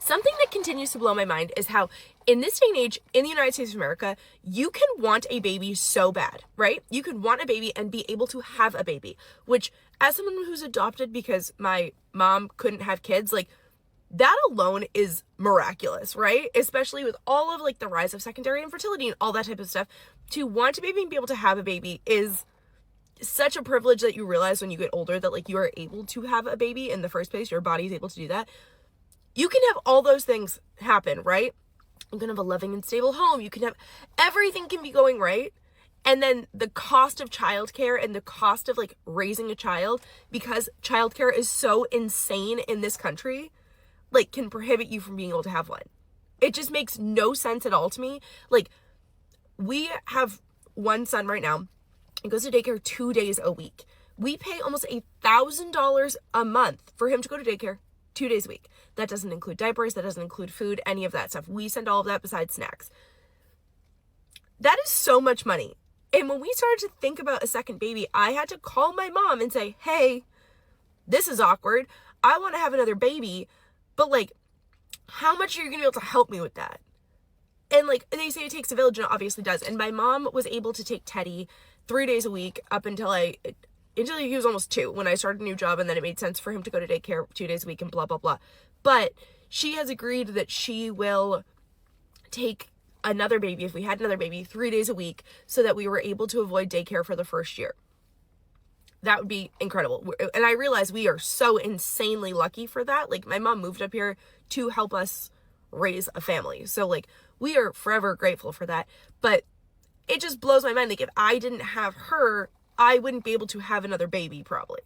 Something that continues to blow my mind is how in this day and age in the United States of America, you can want a baby so bad, right? You could want a baby and be able to have a baby, which as someone who's adopted because my mom couldn't have kids, like that alone is miraculous, right? Especially with all of like the rise of secondary infertility and all that type of stuff. To want a baby and be able to have a baby is such a privilege that you realize when you get older that like you are able to have a baby in the first place. Your body is able to do that. You can have all those things happen, right? You can have a loving and stable home. You can have everything can be going right. And then the cost of childcare and the cost of like raising a child, because childcare is so insane in this country, like can prohibit you from being able to have one. It just makes no sense at all to me. Like we have one son right now. He goes to daycare 2 days a week. We pay almost $1,000 a month for him to go to daycare 2 days a week. That doesn't include diapers. That doesn't include food, any of that stuff. We send all of that besides snacks. That is so much money. And when we started to think about a second baby, I had to call my mom and say, hey, this is awkward. I want to have another baby, but like, how much are you going to be able to help me with that? And like, they say it takes a village, and it obviously does. And my mom was able to take Teddy 3 days a week up until he was almost 2 when I started a new job, and then it made sense for him to go to daycare 2 days a week and blah, blah, blah. But she has agreed that she will take another baby, if we had another baby, 3 days a week so that we were able to avoid daycare for the first year. That would be incredible. And I realize we are so insanely lucky for that. Like my mom moved up here to help us raise a family. So like we are forever grateful for that. But it just blows my mind. Like if I didn't have her, I wouldn't be able to have another baby probably.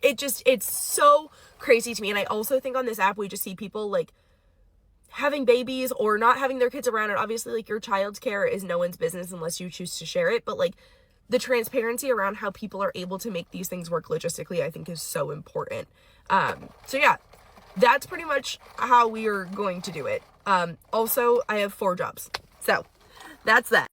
It's so crazy to me. And I also think on this app, we just see people like having babies or not having their kids around. And obviously like your child's care is no one's business unless you choose to share it. But like the transparency around how people are able to make these things work logistically, I think is so important. So yeah, that's pretty much how we are going to do it. Also, I have 4 jobs. So that's that.